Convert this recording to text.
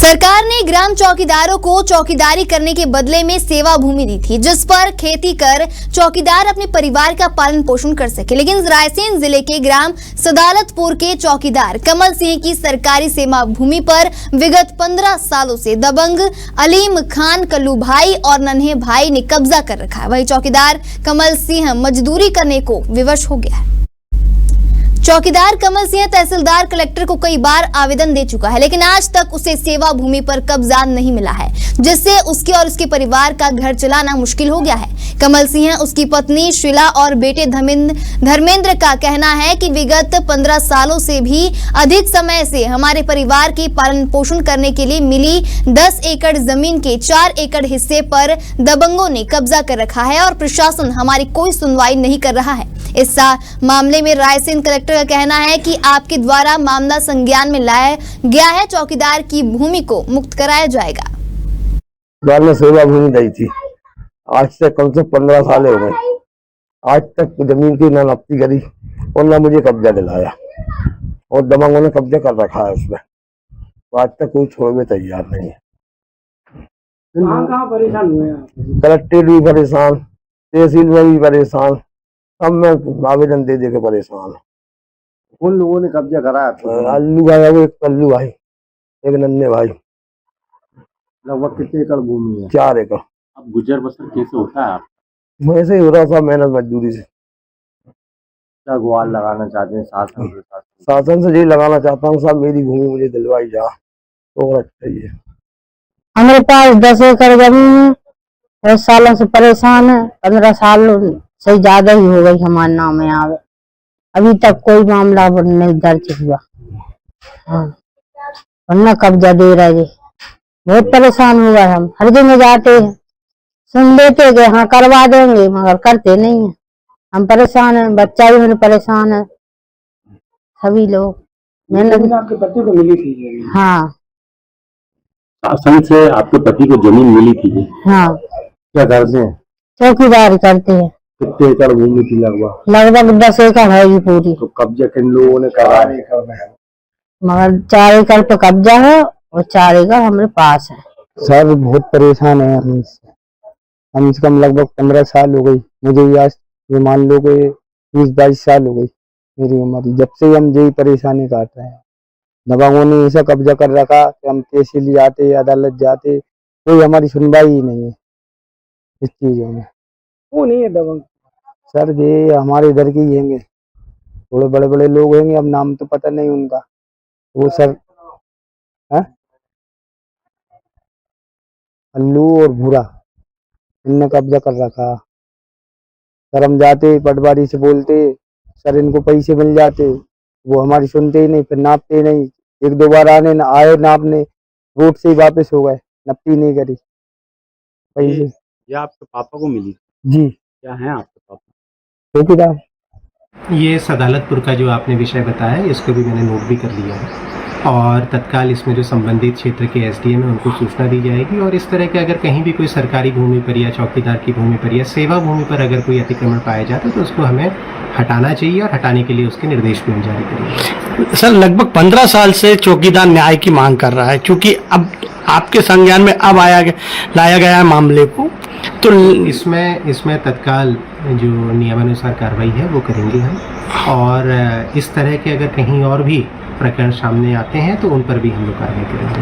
सरकार ने ग्राम चौकीदारों को चौकीदारी करने के बदले में सेवा भूमि दी थी, जिस पर खेती कर चौकीदार अपने परिवार का पालन पोषण कर सके। लेकिन रायसेन जिले के ग्राम सदालतपुर के चौकीदार कमल सिंह की सरकारी सेवा भूमि पर विगत 15 सालों से दबंग अलीम खान, कल्लू भाई और नन्हे भाई ने कब्जा कर रखा है। वही चौकीदार कमल सिंह मजदूरी करने को विवश हो गया है। चौकीदार कमल सिंह तहसीलदार कलेक्टर को कई बार आवेदन दे चुका है, लेकिन आज तक उसे सेवा भूमि पर कब्जा नहीं मिला है, जिससे उसके और उसके परिवार का घर चलाना मुश्किल हो गया है। कमल सिंह, उसकी पत्नी शीला और बेटे धर्मेंद्र का कहना है कि विगत 15 सालों से भी अधिक समय से हमारे परिवार के पालन पोषण करने के लिए मिली 10 एकड़ जमीन के 4 एकड़ हिस्से पर दबंगों ने कब्जा कर रखा है और प्रशासन हमारी कोई सुनवाई नहीं कर रहा है। इस मामले में रायसेन कलेक्टर का कहना है कि आपके द्वारा मामला संज्ञान में लाया गया है, चौकीदार की भूमि को मुक्त कराया जाएगा। ने सेवा भूमि दी थी, आज से कम से 15 साल हो गए। आज तक जमीन की ना नफ्ती करी और ना मुझे कब्जा दिलाया, और दबंगों ने कब्जा कर रखा है उसमें। तो आज तक कोई छोड़ने तैयार नहीं है। कहाँ परेशान हुए हैं? कलेक्टर भी परेशान, तहसील में भी परेशान, सब में आवेदन दे दे के परेशान। उन लोगों ने कब्जा कराया था? अल्लू भाई, वो एक कल्लू भाई, एक नन्हे भाई। लगभग कितने एकड़ भूमि है? 4 एकड़। अब गुजर बसर कैसे होता है आप? वैसे ही हो रहा था, मेहनत मजदूरी से। क्या गुहार लगाना चाहते हैं शासन के साथ? शासन से यही लगाना चाहता हूँ, साहब मेरी भूमि मुझे दिलवाई जा तो चाहिए। हमारे पास 10 एकड़ जमीन है, 10 सालों से परेशान है। 15 साल से ज्यादा ही हो गई हमारे नाम में आवे, अभी तक कोई मामला नहीं दर्ज हुआ। हाँ, वरना कब्जा दे रहे। बहुत परेशान हुआ है। हम हर जगह जाते हैं, सुन लेते कि हाँ करवा देंगे, मगर करते नहीं है। हम परेशान हैं, बच्चा भी मेरे परेशान है, सभी लोग। मैंने आपके पति को मिली थी? हाँ, शासन से आपके पति को जमीन मिली थी? हाँ। क्या करते हैं? चौकीदारी करते हैं। कितने एकड़ भूमि थी? लगभग 10 एकड़ है ये पूरी। तो कब्जा किन लोगों ने करा? मगर 4 एकड़ पे कब्जा है और 4 एकड़ हमारे पास है। सर बहुत परेशान है हम इससे। कम से कम लगभग 15 साल हो गई मुझे। आज ये मान लो कि 20-22 साल हो गई मेरी उम्र, जब से हम यही परेशानी काट रहे हैं। दबंगों ने ऐसा कब्जा कर रखा कि हम तहसील जाते, अदालत जाते, कोई हमारी सुनवाई ही नहीं है इस चीजों में। वो नहीं है दबंग सर, ये हमारे इधर के ही होंगे, थोड़े बड़े बड़े लोग होंगे, अब नाम तो पता नहीं उनका। वो सर है अल्लू और भूरा, इनने कब्जा कर रखा। सर हम जाते पटवारी से बोलते, सर इनको पैसे मिल जाते, वो हमारी सुनते ही नहीं, फिर नापते नहीं। 1-2 बार आए नापने, रोड से ही वापस हो गए, नपती नहीं करी पैसे। ये आपके पापा को मिली? जी। क्या है आपके पापा? चौकीदार। ये सदालतपुर का जो आपने विषय बताया है, इसको भी मैंने नोट भी कर लिया है, और तत्काल इसमें जो संबंधित क्षेत्र के एसडीएम है उनको सूचना दी जाएगी। और इस तरह के अगर कहीं भी कोई सरकारी भूमि पर या चौकीदार की भूमि पर या सेवा भूमि पर अगर कोई अतिक्रमण पाया जाता है तो उसको हमें हटाना चाहिए, और हटाने के लिए उसके निर्देश भी हम जारी करेंगे। सर, लगभग 15 साल से चौकीदार न्याय की मांग कर रहा है, क्योंकि अब आपके संज्ञान में अब लाया गया है मामले को, तो इसमें तत्काल जो नियमानुसार कार्रवाई है वो करेंगे हम। और इस तरह के अगर कहीं और भी प्रकरण सामने आते हैं तो उन पर भी हम लोग कार्रवाई करेंगे।